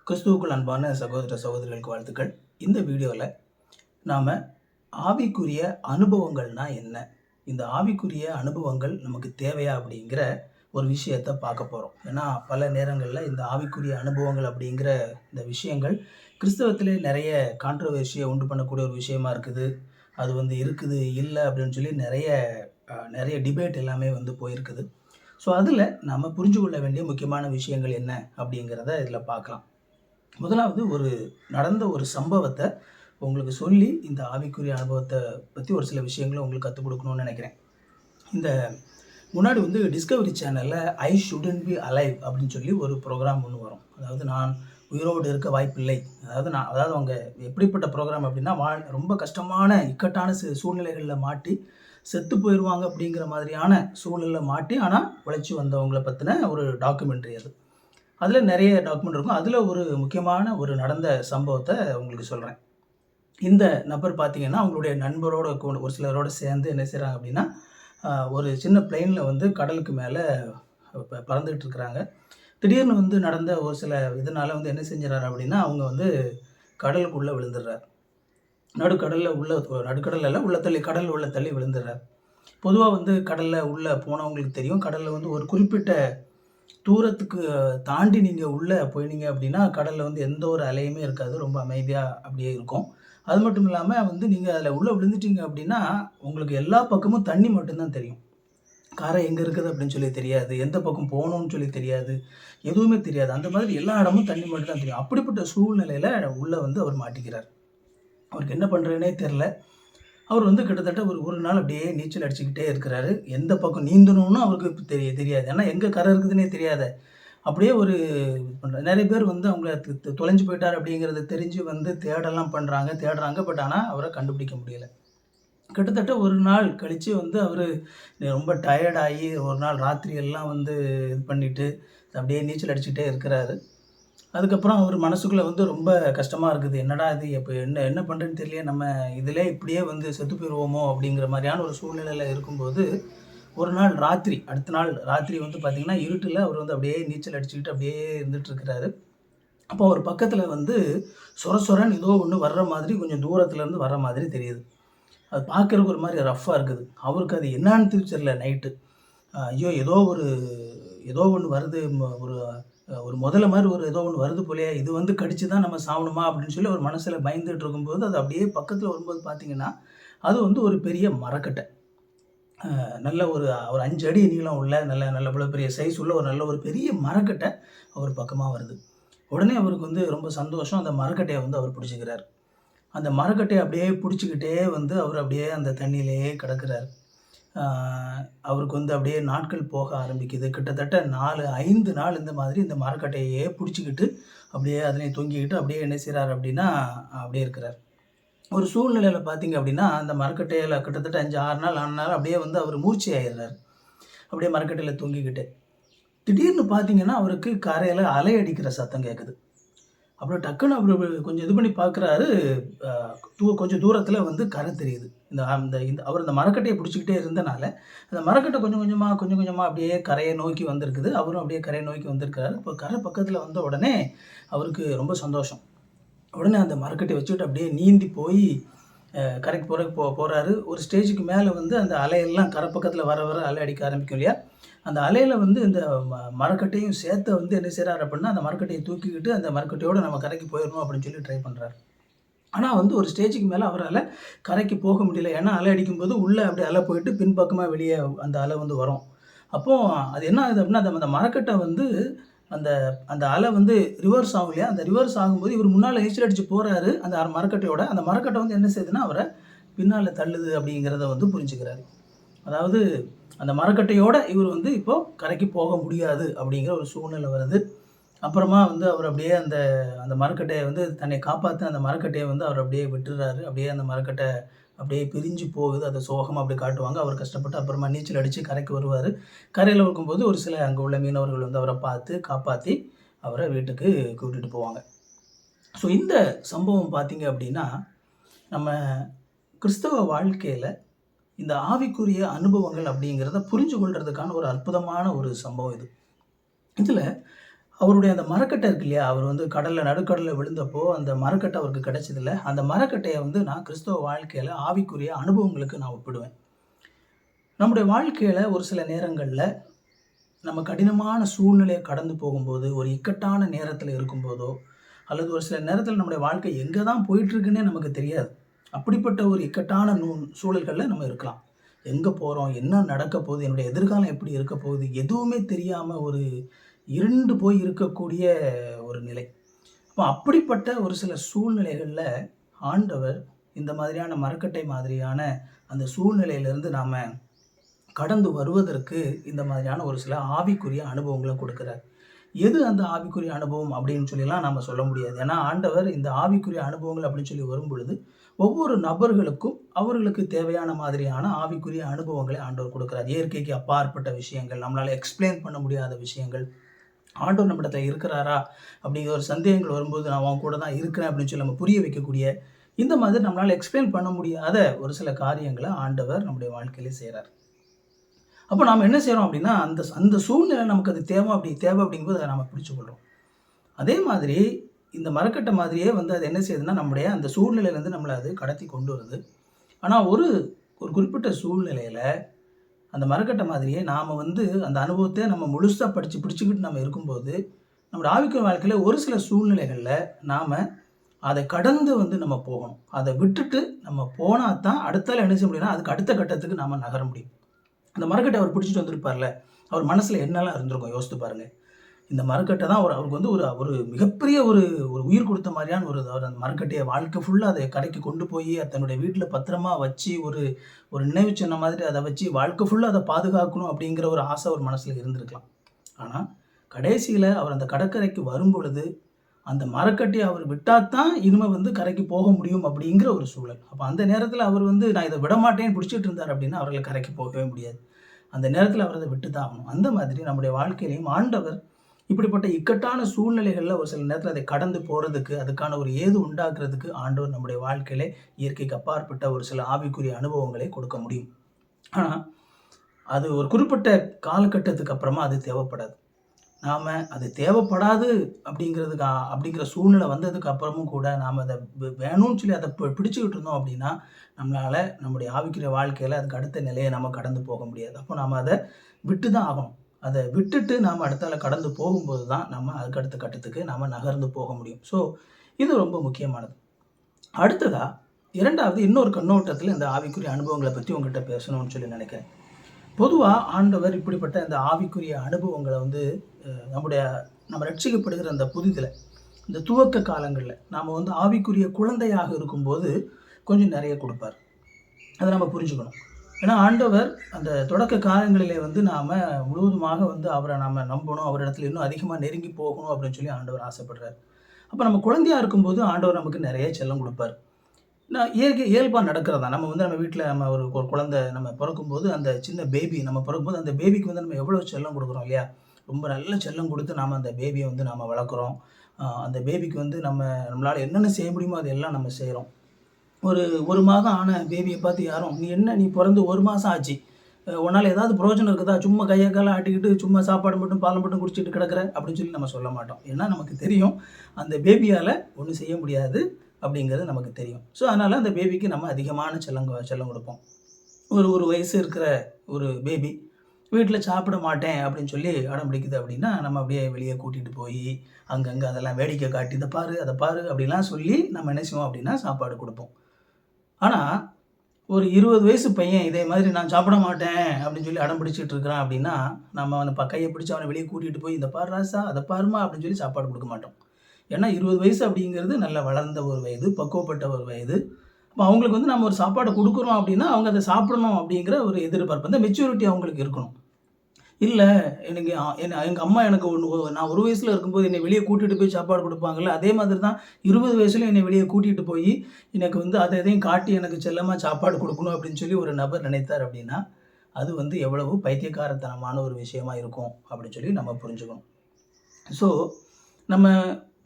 கிறிஸ்துவுக்குள் அன்பான சகோதர சகோதரிகளுக்கு வாழ்த்துக்கள். இந்த வீடியோவில் நாம் ஆவிக்குரிய அனுபவங்கள்னா என்ன, இந்த ஆவிக்குரிய அனுபவங்கள் நமக்கு தேவையா அப்படிங்கிற ஒரு விஷயத்தை பார்க்க போகிறோம். ஏன்னா பல நேரங்களில் இந்த ஆவிக்குரிய அனுபவங்கள் அப்படிங்கிற இந்த விஷயங்கள் கிறிஸ்தவத்திலே நிறைய கான்ட்ரவர்சியை உண்டு பண்ணக்கூடிய ஒரு விஷயமா இருக்குது. அது இருக்குது இல்லை அப்படின்னு சொல்லி நிறைய டிபேட் எல்லாமே போயிருக்குது. ஸோ அதில் நம்ம புரிஞ்சு கொள்ள வேண்டிய முக்கியமான விஷயங்கள் என்ன அப்படிங்கிறத இதில் பார்க்கலாம். முதலாவது நடந்த ஒரு சம்பவத்தை உங்களுக்கு சொல்லி இந்த ஆவிக்குரிய அனுபவத்தை பற்றி ஒரு சில விஷயங்களை உங்களுக்கு கற்றுக் கொடுக்கணும்னு நினைக்கிறேன். இந்த முன்னாடி டிஸ்கவரி சேனலில் ஐ ஷுடன்ட் பி அலைவ் அப்படின்னு சொல்லி ஒரு ப்ரோக்ராம் ஒன்று வரும். அதாவது நான் உயிரோடு இருக்க வாய்ப்பில்லை. அதாவது அவங்க எப்படிப்பட்ட ப்ரோக்ராம் அப்படின்னா, ரொம்ப கஷ்டமான இக்கட்டான சூழ்நிலைகளில் மாட்டி செத்து போயிடுவாங்க அப்படிங்கிற மாதிரியான சூழ்நிலை மாட்டி ஆனால் உழைச்சி வந்தவங்களை பற்றின ஒரு டாக்குமெண்ட்ரி அது. அதில் நிறைய டாக்குமெண்ட் இருக்கும். அதில் ஒரு முக்கியமான நடந்த சம்பவத்தை உங்களுக்கு சொல்கிறேன். இந்த நபர் பார்த்தீங்கன்னா, அவங்களுடைய நண்பரோட ஒரு சிலரோடு சேர்ந்து என்ன செய்கிறாங்க அப்படின்னா, ஒரு சின்ன பிளெயினில் கடலுக்கு மேலே பறந்துக்கிட்டு இருக்கிறாங்க. திடீர்னு நடந்த ஒரு சில இதனால் என்ன செஞ்சிடறாரு அப்படின்னா, அவங்க கடலுக்குள்ளே விழுந்துடுறார். நடுக்கடலில் உள்ள தள்ளி கடல் உள்ள தள்ளி விழுந்துடுறார். பொதுவாக கடலில் உள்ளே போனவங்களுக்கு தெரியும், கடலில் ஒரு குறிப்பிட்ட தூரத்துக்கு தாண்டி நீங்கள் உள்ளே போயினீங்க அப்படின்னா கடலில் எந்த ஒரு அலையுமே இருக்காது. ரொம்ப அமைதியாக அப்படியே இருக்கும். அது மட்டும் இல்லாமல் நீங்கள் அதில் உள்ளே விழுந்துட்டீங்க அப்படின்னா உங்களுக்கு எல்லா பக்கமும் தண்ணி மட்டும்தான் தெரியும். கரை எங்கே இருக்குது அப்படின்னு சொல்லி தெரியாது, எந்த பக்கம் போகணும்னு சொல்லி தெரியாது, எதுவுமே தெரியாது. அந்த மாதிரி எல்லா இடமும் தண்ணி மட்டும் தான் தெரியும். அப்படிப்பட்ட சூழ்நிலையில் உள்ளே அவர் மாட்டிக்கிறார். அவருக்கு என்ன பண்ணுறதுனே தெரில. அவர் கிட்டத்தட்ட ஒரு நாள் அப்படியே நீச்சல் அடிச்சுக்கிட்டே இருக்கிறாரு. எந்த பக்கம் நீந்தணும்னு அவருக்கு தெரியாது. ஏன்னா எங்கே கரை இருக்குதுன்னே தெரியாத அப்படியே நிறைய பேர் அவங்கள தொலைஞ்சு போயிட்டார் அப்படிங்கிறத தெரிஞ்சு தேடலாம் தேடுறாங்க. பட் ஆனால் அவரை கண்டுபிடிக்க முடியலை. கிட்டத்தட்ட ஒரு நாள் கழித்து அவர் ரொம்ப டயர்டாகி ஒரு நாள் ராத்திரி எல்லாம் இது பண்ணிவிட்டு அப்படியே நீச்சல் அடிச்சுக்கிட்டே இருக்கிறாரு. அதுக்கப்புறம் அவர் மனசுக்குள்ளே ரொம்ப கஷ்டமாக இருக்குது. என்னடா இது, இப்போ என்ன பண்ணுறதுன்னு தெரியலையே, நம்ம இதிலே இப்படியே செத்து போயிடுவோமோ அப்படிங்கிற மாதிரியான ஒரு சூழ்நிலையில் இருக்கும்போது ஒரு நாள் ராத்திரி, அடுத்த நாள் ராத்திரி பார்த்திங்கன்னா இருட்டில் அவர் அப்படியே நீச்சல் அடிச்சுக்கிட்டு அப்படியே இருந்துகிட்ருக்கிறாரு. அப்போ அவர் பக்கத்தில் சொரன்னு ஏதோ ஒன்று வர்ற மாதிரி கொஞ்சம் தூரத்துலேருந்து வர்ற மாதிரி தெரியுது. அது பார்க்குறதுக்கு ஒரு மாதிரி ரஃப்பாக இருக்குது. அவருக்கு அது என்னான்னு தெரியல. நைட்டு ஐயோ ஏதோ ஒன்று வருது, ஒரு முதல்ல மாதிரி ஏதோ ஒன்று வருது போலையே, இது கடிச்சு தான் நம்ம சாப்பிடணுமா அப்படின்னு சொல்லி ஒரு மனசில் பயந்துட்டு இருக்கும்போது அது அப்படியே பக்கத்தில் வரும்போது பார்த்தீங்கன்னா அது ஒரு பெரிய மரக்கட்டை. நல்ல ஒரு 5 அடி நீளம் உள்ள நல்ல இவ்வளோ பெரிய சைஸ் உள்ள ஒரு பெரிய மரக்கட்டை அவர் பக்கமாக வருது. உடனே அவருக்கு ரொம்ப சந்தோஷம். அந்த மரக்கட்டையை அவர் பிடிச்சிக்கிறார். அந்த மரக்கட்டையை அப்படியே பிடிச்சிக்கிட்டே அவர் அப்படியே அந்த தண்ணியிலேயே கிடக்கிறார். அவருக்கு அப்படியே நாட்கள் போக ஆரம்பிக்குது. கிட்டத்தட்ட 4-5 நாள் இந்த மாதிரி இந்த மரக்கட்டையே பிடிச்சிக்கிட்டு அப்படியே அதிலே தொங்கிக்கிட்டு அப்படியே என்ன செய்கிறார் அப்படின்னா அப்படியே இருக்கிறார். ஒரு சூழ்நிலையில் பார்த்தீங்க அப்படின்னா அந்த மரக்கட்டையில் கிட்டத்தட்ட 5-6 நாள் ஆனாலும் அப்படியே அவர் மூர்ச்சி ஆயிடுறார். அப்படியே மரக்கட்டையில் தொங்கிக்கிட்டு திடீர்னு பார்த்தீங்கன்னா அவருக்கு கரையில் அலை அடிக்கிற சத்தம் கேட்குது. அப்புறம் டக்குன்னு அவர் கொஞ்சம் இது பண்ணி பார்க்குறாரு. கொஞ்சம் தூரத்தில் கரை தெரியுது. அவர் இந்த மரக்கட்டையை பிடிச்சிக்கிட்டே இருந்தனால அந்த மரக்கட்டை கொஞ்சம் கொஞ்சமாக அப்படியே கரையை நோக்கி வந்திருக்குது. அவரும் அப்படியே கரையை நோக்கி வந்திருக்கிறாரு. இப்போ கரை பக்கத்தில் வந்த உடனே அவருக்கு ரொம்ப சந்தோஷம். உடனே அந்த மரக்கட்டையை வச்சுக்கிட்டு அப்படியே நீந்தி போய் கரைக்கு போகிறாரு. ஒரு ஸ்டேஜுக்கு மேலே அந்த அலையெல்லாம் கரை பக்கத்தில் வர அலை அடிக்க ஆரம்பிக்கும் இல்லையா, அந்த அலையில் இந்த மரக்கட்டையும் சேர்த்து என்ன செய்கிறார் அப்படின்னா அந்த மரக்கட்டையை தூக்கிக்கிட்டு அந்த மரக்கட்டையோடு நம்ம கரைக்கு போயிடணும் அப்படின்னு சொல்லி ட்ரை பண்ணுறாரு. ஆனால் ஒரு ஸ்டேஜுக்கு மேலே அவரால் கரைக்கு போக முடியல. ஏன்னா அலை அடிக்கும்போது உள்ளே அப்படியே அலை போயிட்டு பின்பக்கமாக வெளியே அந்த அலை வரும். அப்போது அது என்ன ஆகுது அப்படின்னா அந்த மரக்கட்டை அந்த அந்த அலை ரிவர்ஸ் ஆகும் இல்லையா, அந்த ரிவர்ஸ் ஆகும்போது இவர் முன்னால் நீச்சல் அடித்து போகிறாரு. அந்த மரக்கட்டையோட அந்த மரக்கட்டை என்ன செய்யுதுன்னா அவரை பின்னால் தள்ளுது அப்படிங்கிறத புரிஞ்சுக்கிறாரு. அதாவது அந்த மரக்கட்டையோட இவர் இப்போது கரைக்கு போக முடியாது அப்படிங்கிற ஒரு சூழ்நிலை வருது. அப்புறமா அவர் அப்படியே அந்த அந்த மரக்கட்டையை தன்னை காப்பாற்ற அந்த மரக்கட்டையை அவர் அப்படியே விட்டுறாரு. அப்படியே அந்த மரக்கட்டை அப்படியே பிரிஞ்சு போகுது. அதை சோகமாக அப்படி காட்டுவாங்க. அவர் கஷ்டப்பட்டு அப்புறமா நீச்சல் அடித்து கரைக்கு வருவார். கரையில் இருக்கும்போது ஒரு சில அங்கே உள்ள மீனவர்கள் அவரை பார்த்து காப்பாற்றி அவரை வீட்டுக்கு கூட்டிகிட்டு போவாங்க. ஸோ இந்த சம்பவம் பார்த்தீங்க அப்படின்னா நம்ம கிறிஸ்தவ வாழ்க்கையில் இந்த ஆவிக்குரிய அனுபவங்கள் அப்படிங்கிறத புரிஞ்சு கொள்றதுக்கான ஒரு அற்புதமான ஒரு சம்பவம் இது. இதில் அவருடைய அந்த மரக்கட்டை இருக்கு இல்லையா? அவர் வந்து நடுக்கடல்ல விழுந்தப்போ அந்த மரக்கட்டை அவருக்கு கிடைச்சதில்ல. அந்த மரக்கட்டைய வந்து நான் கிறிஸ்தவ வாழ்க்கையில ஆவிக்குரிய அனுபவங்களுக்கு நான் ஒப்பிடுவேன். நம்முடைய வாழ்க்கையில ஒரு சில நேரங்கள்ல நம்ம கடினமான சூழ்நிலைய கடந்து போகும்போது, ஒரு இக்கட்டான நேரத்தில இருக்கும்போதோ, அல்லது ஒரு சில நேரத்தில நம்முடைய வாழ்க்கை எங்க தான் போயிட்டுருக்குன்னே நமக்கு தெரியாது. அப்படிப்பட்ட ஒரு இக்கட்டான சூழல்கள்ல நம்ம இருக்கலாம். எங்க போறோம்? என்ன நடக்கப் போகுது? என்னுடைய எதிர்காலம் எப்படி இருக்கப் போகுது? எதுவுமே தெரியாம ஒரு இருண்டு போய் இருக்கக்கூடிய ஒரு நிலை. அப்ப அப்படிப்பட்ட ஒரு சில சூழ்நிலைகள்ல ஆண்டவர் இந்த மாதிரியான மரக்கட்டை மாதிரியான அந்த சூழ்நிலையிலிருந்து நாம கடந்து வருவதற்கு இந்த மாதிரியான ஒரு சில ஆவிக்குரிய அனுபவங்கள கொடுக்கிறார். எது அந்த ஆவிக்குரிய அனுபவம் அப்படின்னு சொல்லிலாம் நம்ம சொல்ல முடியாது. ஏன்னா, ஆண்டவர் இந்த ஆவிக்குரிய அனுபவங்கள் அப்படின்னு சொல்லி வரும்பொழுது, ஒவ்வொரு நபர்களுக்கும் அவர்களுக்கு தேவையான மாதிரியான ஆவிக்குரிய அனுபவங்களை ஆண்டவர் கொடுக்கிறார். இயற்கைக்கு அப்பாற்பட்ட விஷயங்கள், நம்மளால எக்ஸ்ப்ளைன் பண்ண முடியாத விஷயங்கள், ஆண்டவர் நம்மிடத்துல இருக்கிறாரா? அப்படிங்கிற ஒரு சந்தேகங்கள் வரும்போது, நான் உன் கூட தான் இருக்கிறேன் அப்படின்னு சொல்லி நம்ம புரிய வைக்கக்கூடிய, இந்த மாதிரி நம்மளால எக்ஸ்ப்ளைன் பண்ண முடியாத ஒரு சில காரியங்கள ஆண்டவர் நம்முடைய வாழ்க்கையில செய்றார். அப்ப நாம என்ன செய்றோம் அப்படின்னா, அந்த அந்த சூழ்நிலை நமக்கு அது தேவை அப்படிங்கும்போது அத நாம பிடிச்சுக்கொள்றோம். அதே மாதிரி இந்த மரக்கட்ட மாதிரியே வந்து அது என்ன செய்யுதுன்னா, நம்முடைய அந்த சூழ்நிலையிலேருந்து நம்மள அது கடத்தி கொண்டு வருது. ஆனா ஒரு ஒரு குறிப்பிட்ட சூழ்நிலையில அந்த மரக்கட்ட மாதிரியே நாம வந்து அந்த அனுபவத்த நம்ம முழுசா பிடிச்சுக்கிட்டு நம்ம இருக்கும்போது, நம்முடைய ஆவிக்குரிய வாழ்க்கையில ஒரு சில சூழ்நிலைகள்ல நாம அத கடந்து வந்து நம்ம போகணும். அத விட்டுட்டு நம்ம போனா தான் அடுத்தால என்ன செய்ய முடியும்னா, அதுக்கு அடுத்த கட்டத்துக்கு நாம நகர முடியும். அந்த மரக்கட்ட அவர் பிடிச்சிட்டு வந்திருப்பார்ல, அவர் மனசுல என்னலாம் இருந்திருக்கும் யோசித்து பாருங்க. இந்த மரக்கட்ட தான் அவருக்கு வந்து ஒரு ஒரு மிகப்பெரிய ஒரு ஒரு உயிர் கொடுத்த மாரியான ஒரு அவர் அந்த மரக்கட்டைய வாழ்க்கை ஃபுல்லா அத கரைக்கு கொண்டு போயி தன்னுடைய வீட்ல பத்திரமா வச்சு ஒரு ஒரு நினைவு சின்னம் மாதிரி அத வச்சு வாழ்க்கை ஃபுல்லா அத பாதுகாக்கணும் அப்படிங்கிற ஒரு ஆசை அவர் மனசுல இருந்திருக்கலாம். ஆனா, கடைசியில அவர் அந்த கடற்கரைக்கு வரும்பொழுது, அந்த மரக்கட்டைய அவர் விட்டா தான் இனிமே வந்து கரைக்கு போக முடியும் அப்படிங்கிற ஒரு சூழல். அப்ப அந்த நேரத்துல அவர் வந்து நான் இத விடமாட்டேன்னு புடிச்சிட்டு இருந்தார் அப்படின்னா, அவரால கரைக்கு போகவே முடியாது. அந்த நேரத்துல அவர் அத விட்டு தான் ஆகணும். அந்த மாதிரி நம்முடைய வாழ்க்கையிலயும் ஆண்டவர் இப்படிப்பட்ட இக்கட்டான சூழ்நிலைகள்ல ஒரு சில நேரத்துல அதை கடந்து போறதுக்கு, அதுக்கான ஒரு ஏது உண்டாக்குறதுக்கு ஆண்டவர் நம்முடைய வாழ்க்கையிலே இயற்கைக்கு அப்பாற்பட்ட ஒரு சில ஆவிக்குரிய அனுபவங்களை கொடுக்க முடியும். ஆனா, அது ஒரு குறிப்பிட்ட காலகட்டத்துக்கு அப்புறமா அது தேவைப்படாது. நாம அது தேவைப்படாது அப்படிங்கிற சூழ்நிலை வந்ததுக்கு அப்புறமும் கூட நாம அத வேணும்னு சொல்லி அத பிடிச்சுக்கிட்டு இருந்தோம் அப்படின்னா, நம்மளால நம்முடைய ஆவிக்குரிய வாழ்க்கையில அதுக்கு அடுத்த நிலைய நம்ம கடந்து போக முடியாது. அப்போ நாம அத விட்டு தான் ஆகணும். அத விட்டுட்டு நாம அடுத்தால கடந்து போகும்போது தான் நம்ம அதுக்கு அடுத்த கட்டத்துக்கு நாம நகர்ந்து போக முடியும். ஸோ, இது ரொம்ப முக்கியமானது. அடுத்ததா 2வது இன்னொரு கண்ணோட்டத்துல இந்த ஆவிக்குரிய அனுபவங்கள பத்தி உங்ககிட்ட பேசணும்னு சொல்லி நினைக்கிறேன். பொதுவா ஆண்டவர் இப்படிப்பட்ட இந்த ஆவிக்குரிய அனுபவங்கள வந்து நம்முடைய நம்ம ரட்சிக்கப்படுகிற அந்த புதிதில, இந்த துவக்க காலங்கள்ல, நாம வந்து ஆவிக்குரிய குழந்தையாக இருக்கும்போது கொஞ்சம் நெறைய குடுப்பார். அத நம்ம புரிஞ்சுக்கணும். ஏன்னா ஆண்டவர் அந்த தொடக்க காலங்களிலே வந்து நாம முழுவதுமாக வந்து அவர நாம நம்பணும். அவரிடத்துல இன்னும் அதிகமா நெருங்கி போகணும் அப்படின்னு சொல்லி ஆண்டவர் ஆசைப்படுறார். அப்ப நம்ம குழந்தையா இருக்கும்போது ஆண்டவர் நமக்கு நெறைய செல்லம் குடுப்பார். இயல்பா நடக்கிறது தான். நம்ம வந்து நம்ம வீட்ல நம்ம ஒரு ஒரு குழந்தை நம்ம பொறக்கும்போது, அந்த சின்ன பேபி நம்ம பொறக்கும்போது, அந்த பேபிக்கு வந்து நம்ம எவ்வளோ செல்லம் குடுக்குறோம் இல்லையா? ரொம்ப நல்ல செல்லம் குடுத்து நாம அந்த பேபிய வந்து நாம வளர்க்குறோம். அந்த பேபிக்கு வந்து நம்மளால என்னென்ன செய்ய முடியுமோ, அதெல்லாம் நம்ம செய்றோம். ஒரு 1 மாதம் ஆன பேபிய பார்த்து யாரும், நீ பொறந்து 1 மாசம் ஆச்சு. உன்னால ஏதாவது பிரயோஜனம் இருக்குதா? சும்மா கைய கால ஆட்டிக்கிட்டு, சும்மா சாப்பாடு மட்டும், பால மட்டும் குடிச்சிட்டு கிடக்குற, அப்படின்னு சொல்லி நம்ம சொல்ல மாட்டோம். ஏன்னா நமக்கு தெரியும், அந்த பேபியால ஒண்ணும் செய்ய முடியாது அப்படிங்கிறது நமக்கு தெரியும். ஸோ, அதனால அந்த பேபிக்கு நம்ம அதிகமான செல்லம் குடுப்போம். ஒரு வயசு இருக்கிற ஒரு பேபி, வீட்ல சாப்பிட மாட்டேன் அப்படின்னு சொல்லி அடம் பிடிக்குது அப்படின்னா, நம்ம அப்படியே வெளிய கூட்டிட்டு போயி, அங்கங்க அதெல்லாம் வேடிக்கை காட்டி, "இத பாரு, அத பாரு" அப்படிலாம் சொல்லி நம்ம என்ன செய்வோம் அப்படின்னா, சாப்பாடு குடுப்போம். ஆனா, ஒரு 20 வயசு பையன் இதே மாதிரி நான் சாப்பிட மாட்டேன் அப்படின்னு சொல்லி அடம் பிடிச்சுட்டு இருக்கிறான் அப்படின்னா, நம்ம அவன கைய பிடிச்சு அவன வெளிய கூட்டிட்டு போய், "இந்த பாரு ராசா, அத பாரும்மா" அப்படின்னு சொல்லி சாப்பாடு குடுக்க மாட்டோம். ஏன்னா 20 வயசு அப்படிங்கிறது நல்ல வளர்ந்த ஒரு வயது, பக்குவப்பட்ட ஒரு வயது. அப்ப அவங்களுக்கு வந்து நம்ம ஒரு சாப்பாட குடுக்குறோம் அப்படின்னா, அவங்க அத சாப்பிடணும் அப்படிங்கிற ஒரு எதிர்பார்ப்பு. அந்த மெச்சூரிட்டி அவங்களுக்கு இருக்கணும். இல்ல எனக்கு எங்க அம்மா எனக்கு நான் ஒரு வயசுல இருக்கும்போது என்னை வெளிய கூட்டிட்டு போய் சாப்பாடு குடுப்பாங்கல்ல, அதே மாதிரி தான் 20 வயசுலயும் என்னை வெளிய கூட்டிட்டு போயி, எனக்கு வந்து அத இதையும் காட்டி எனக்கு செல்லமா சாப்பாடு குடுக்கணும் அப்படின்னு சொல்லி ஒரு நபர் நினைத்தார் அப்படின்னா, அது வந்து எவ்வளவு பைத்தியக்காரத்தனமான ஒரு விஷயமா இருக்கும் அப்படின்னு சொல்லி நம்ம புரிஞ்சுக்கணும். ஸோ, நம்ம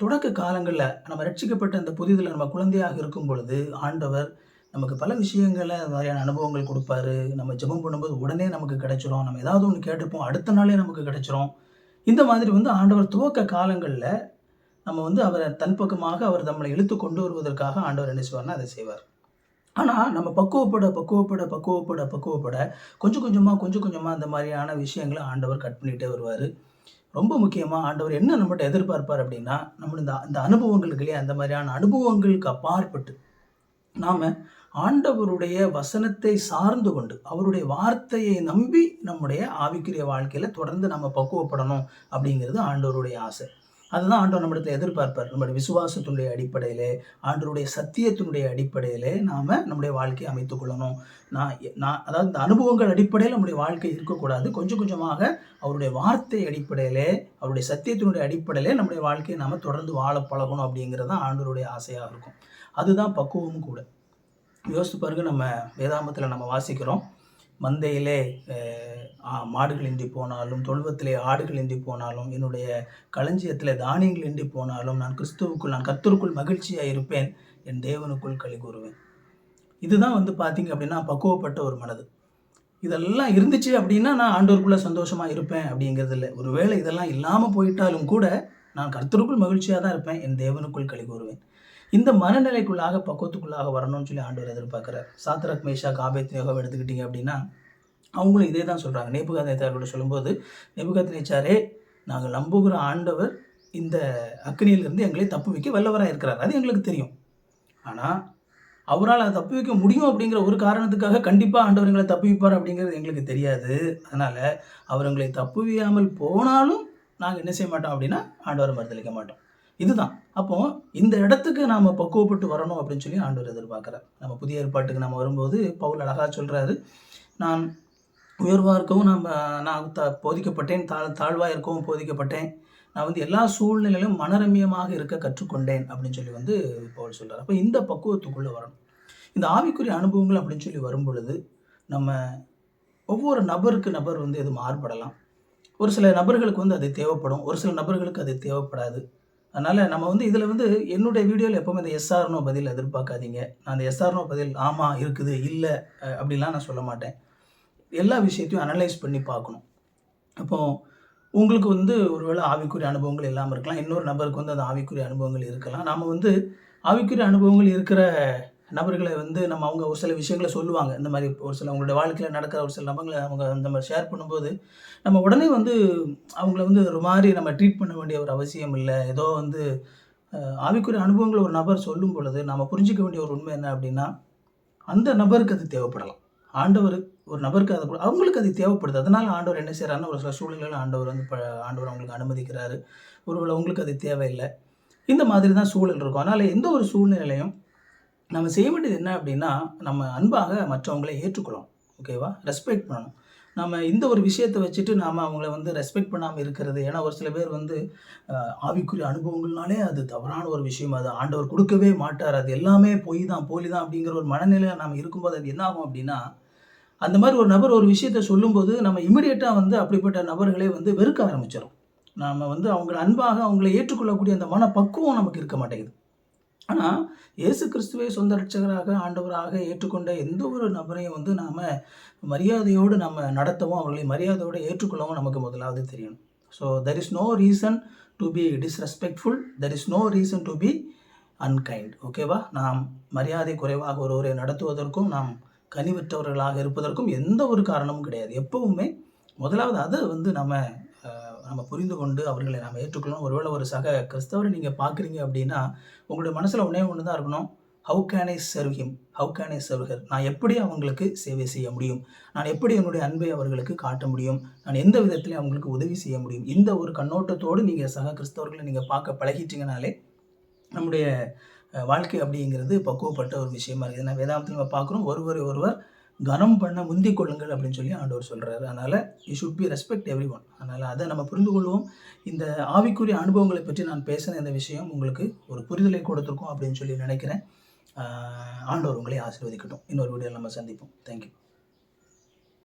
தொடக்க காலங்கள்ல நம்ம ரட்சிக்கப்பட்ட அந்த புதிதில நம்ம குழந்தையாக இருக்கும் பொழுது, ஆண்டவர் நமக்கு பல விஷயங்கள்ல அது மாதிரியான அனுபவங்கள் குடுப்பாரு. நம்ம ஜெபம் பண்ணும்போது உடனே நமக்கு கிடைச்சிரும். நம்ம ஏதாவது ஒண்ணு கேட்டிருப்போம். அடுத்த நாளே நமக்கு கிடைச்சிரும். இந்த மாதிரி வந்து ஆண்டவர் துவக்க காலங்கள்ல நம்ம வந்து அவர தன் பக்கமாக அவர் நம்மளை இழுத்து கொண்டு வருவதற்காக ஆண்டவர் என்ன செய்வார்னா, அதை செய்வார். ஆனா, நம்ம பக்குவப்பட கொஞ்சம் கொஞ்சமா அந்த மாரியான விஷயங்கள ஆண்டவர் கட் பண்ணிட்டே வருவாரு. ரொம்ப முக்கியமா ஆண்டவர் என்ன நம்மட்ட எதிர்பார்ப்பார் அப்டின்னா, நம்ம இந்த இந்த அனுபவங்கள் இருக்கு இல்லையா? அந்த மாரியான அனுபவங்களுக்கு அப்பாற்பட்டு, நாம ஆண்டவருடைய வசனத்தை சார்ந்து கொண்டு, அவருடைய வார்த்தையை நம்பி நம்முடைய ஆவிக்குரிய வாழ்க்கையில தொடர்ந்து நம்ம பக்குவப்படணும் அப்டிங்கிறது ஆண்டவருடைய ஆசை. அதுதான் ஆண்டவர் நம்மிடத்துல எதிர்பார்ப்பார். நம்முடைய விசுவாசத்தினுடைய அடிப்படையிலே, ஆண்டவருடைய சத்தியத்தினுடைய அடிப்படையிலே நாம நம்முடைய வாழ்க்கையை அமைத்துக் கொள்ளணும். நான் அதாவது இந்த அனுபவங்கள் அடிப்படையில நம்முடைய வாழ்க்கை இருக்கக்கூடாது. கொஞ்சம் கொஞ்சமாக அவருடைய வார்த்தை அடிப்படையிலே, அவருடைய சத்தியத்தினுடைய அடிப்படையிலே நம்முடைய வாழ்க்கையை நாம தொடர்ந்து வாழ பழகணும் அப்படிங்கிறது தான் ஆண்டவருடைய ஆசையாக இருக்கும். அதுதான் பக்குவமும் கூட. யோசித்து பாருங்க, நம்ம வேதாகமத்தில நம்ம வாசிக்கிறோம். மந்தையிலே மாடுகள் இன்றி போனாலும், தொழுவத்திலே ஆடுகள் இன்றி போனாலும், என்னுடைய களஞ்சியத்திலே தானியங்கள் இன்றி போனாலும், நான் கர்த்தருக்குள் மகிழ்ச்சியாக இருப்பேன், என் தேவனுக்குள் களி கூறுவேன். இதுதான் வந்து பார்த்தீங்க அப்படின்னா பக்குவப்பட்ட ஒரு மனது. இதெல்லாம் இருந்துச்சு அப்படின்னா நான் ஆண்டவருக்குள்ள சந்தோஷமா இருப்பேன் அப்படிங்கிறது இல்லை. ஒருவேளை இதெல்லாம் இல்லாமல் போயிட்டாலும் கூட நான் கர்த்தருக்குள் மகிழ்ச்சியாக தான் இருப்பேன், என் தேவனுக்குள் களி கூறுவேன். இந்த மனநிலைக்குள்ளாக பக்குவத்துக்குள்ளாக வரணும்னு சொல்லி ஆண்டவர் எதிர்பார்க்கிறார். சாத்ராக், மேஷாக், ஆபேத்நேகோவை எடுத்துக்கிட்டீங்க அப்படின்னா அவங்களும் இதே தான் சொல்கிறாங்க. நேபுகாத்நேச்சார்கிட்ட சொல்லும்போது, நேபுகாத்நேச்சாரே, நாங்கள் நம்புகிற ஆண்டவர் இந்த அக்கினியிலிருந்து எங்களை தப்புவிக்க வல்லவராக இருக்கிறார், அது எங்களுக்கு தெரியும். ஆனால் அவரால் அதை தப்புவிக்க முடியும் அப்படிங்கிற ஒரு காரணத்துக்காக கண்டிப்பாக ஆண்டவர் எங்களை தப்புவிப்பார் அப்படிங்கிறது எங்களுக்கு தெரியாது. அதனால் அவர் எங்களை தப்புவியாமல் போனாலும் நாங்கள் என்ன செய்ய மாட்டோம் அப்படின்னா ஆண்டவரை மறுதலிக்க மாட்டோம். இதுதான். அப்போ இந்த இடத்துக்கு நாம் பக்குவப்பட்டு வரணும் அப்படின்னு சொல்லி ஆண்டவர் எதிர்பார்க்குறார். நம்ம புதிய ஏற்பாட்டுக்கு நம்ம வரும்போது பவுல் அழகாக சொல்கிறாரு, நான் உயர்வாக இருக்கவும் நான் போதிக்கப்பட்டேன், தாழ்வாக இருக்கவும் போதிக்கப்பட்டேன், நான் வந்து எல்லா சூழ்நிலையிலும் மனரம்யமாக இருக்க கற்றுக்கொண்டேன் அப்படின்னு சொல்லி வந்து பவுல் சொல்கிறார். அப்போ இந்த பக்குவத்துக்குள்ளே வரணும். இந்த ஆவிக்குரிய அனுபவங்கள் அப்படின்னு சொல்லி வரும் பொழுது நம்ம ஒவ்வொரு நபர் வந்து இது மாறுபடலாம். ஒரு சில நபர்களுக்கு வந்து அது தேவைப்படும், ஒரு சில நபர்களுக்கு அது தேவைப்படாது. அதனால் நம்ம வந்து இதில் வந்து என்னுடைய வீடியோவில் எப்போவுமே இந்த எஸ்ஆர்னோ பதில் எதிர்பார்க்காதீங்க. நான் அந்த எஸ்ஆர்னோ பதில் ஆமாம் இருக்குது, இல்லை அப்படிலாம் நான் சொல்ல மாட்டேன். எல்லா விஷயத்தையும் அனலைஸ் பண்ணி பார்க்கணும். அப்போது உங்களுக்கு வந்து ஒருவேளை ஆவிக்குரிய அனுபவங்கள் இல்லாமல் இருக்கலாம், இன்னொரு நபருக்கு வந்து அந்த ஆவிக்குரிய அனுபவங்கள் இருக்கலாம். நாம் வந்து ஆவிக்குரிய அனுபவங்கள் இருக்கிற நபர்களை வந்து அவங்க ஒரு சில விஷயங்களை சொல்லுவாங்க. இந்த மாதிரி ஒரு சில அவங்களுடைய வாழ்க்கையில் நடக்கிற ஒரு சில நபர்களை அவங்க அந்த மாதிரி ஷேர் பண்ணும்போது, நம்ம உடனே வந்து அவங்கள வந்து ஒரு மாதிரி நம்ம ட்ரீட் பண்ண வேண்டிய ஒரு அவசியம் இல்லை. ஏதோ வந்து ஆவிக்குரிய அனுபவங்கள் ஒரு நபர் சொல்லும் பொழுது நம்ம புரிஞ்சிக்க வேண்டிய ஒரு உண்மை என்ன அப்படின்னா, அந்த நபருக்கு அது தேவைப்படலாம். ஆண்டவர் ஒரு நபருக்கு அது அவங்களுக்கு அது தேவைப்படுது. அதனால் ஆண்டவர் என்ன செய்கிறாருன்னா, ஒரு சில சூழ்நிலையில் ஆண்டவர் வந்து ஆண்டவர் அவங்களுக்கு அனுமதிக்கிறாரு. ஒருவேளை உங்களுக்கு அது தேவையில்லை. இந்த மாதிரி தான் சூழல் இருக்கும். அதனால் எந்த ஒரு சூழ்நிலையிலையும் நம்ம செய்ய வேண்டியது என்ன அப்படின்னா, நம்ம அன்பாக மற்றவங்களை ஏற்றுக்கொள்ளணும். ஓகேவா? ரெஸ்பெக்ட் பண்ணணும். நம்ம இந்த ஒரு விஷயத்தை வச்சுட்டு நாம அவங்கள வந்து ரெஸ்பெக்ட் பண்ணாமல் இருக்கிறது. ஏன்னா ஒரு சில பேர் வந்து ஆவிக்குரிய அனுபவங்கள்னாலே அது தவறான ஒரு விஷயம். அது ஆண்டவர் கொடுக்கவே மாட்டார். அது எல்லாமே பொய் தான், போலி தான் அப்படிங்கிற ஒரு மனநிலையில நாம் இருக்கும்போது அது என்ன ஆகும் அப்படின்னா, அந்த மாதிரி ஒரு நபர் ஒரு விஷயத்த சொல்லும்போது நம்ம இமிடியேட்டா வந்து அப்படிப்பட்ட நபர்களை வந்து வெறுக்க ஆரம்பிச்சிடும். நாம வந்து அவங்கள அன்பாக அவங்கள ஏற்றுக்கொள்ளக்கூடிய அந்த மனப்பக்குவம் நமக்கு இருக்க மாட்டேங்குது. ஆனா, இயேசு கிறிஸ்துவை சொந்த இரட்சகராக, ஆண்டவராக ஏற்றுக்கொண்ட எந்த ஒரு நபரையும் வந்து நாம மரியாதையோடு நம்ம நடத்தவும், அவர்களை மரியாதையோடு ஏற்றுக்கொள்ளவும் நமக்கு முதலாவது தெரியணும். So, there is no reason to be disrespectful. There is no reason to be unkind. ஓகேவா? நாம் மரியாதை குறைவாக ஒருவரை நடத்துவதற்கும், நாம் கனிவற்றவர்களாக இருப்பதற்கும் எந்த ஒரு காரணமும் கிடையாது. எப்பவுமே முதலாவது அதை வந்து நம்ம புரிந்து கொண்டு அவர்களை நாம் ஏற்றுக்கொள்ளணும். ஒருவேளை ஒரு சக கிறிஸ்தவரை நீங்கள் பார்க்குறீங்க அப்படின்னா, உங்களுடைய மனசில் ஒன்றே ஒன்று தான் இருக்கணும். How can I serve him? How can I serve her? நான் எப்படி அவங்களுக்கு சேவை செய்ய முடியும்? நான் எப்படி என்னுடைய அன்பை அவர்களுக்கு காட்ட முடியும்? நான் எந்த விதத்திலையும் அவங்களுக்கு உதவி செய்ய முடியும்? இந்த ஒரு கண்ணோட்டத்தோடு நீங்கள் சக கிறிஸ்தவர்களை நீங்கள் பார்க்க பழகிட்டீங்கனாலே, நம்முடைய வாழ்க்கை அப்படிங்கிறது பக்குவப்பட்ட ஒரு விஷயமா இருக்குது. ஏன்னா வேதாந்தத்தில் நம்ம பார்க்குறோம், ஒருவரை ஒருவர் கனம் பண்ண முந்திக் கொள்ளுங்கள் அப்படின்னு சொல்லி ஆண்டவர் சொல்கிறாரு. அதனால் you should be respect every one. அதனால் அதை நம்ம புரிந்து கொள்வோம். இந்த ஆவிக்குரிய அனுபவங்களை பற்றி நான் பேசின இந்த விஷயம் உங்களுக்கு ஒரு புரிதலை கொடுத்துருக்கோம் அப்படின்னு சொல்லி நினைக்கிறேன். ஆண்டவர் உங்களை ஆசீர்வதிக்கட்டும். இன்னொரு வீடியோவில் நம்ம சந்திப்போம். தேங்க்யூ.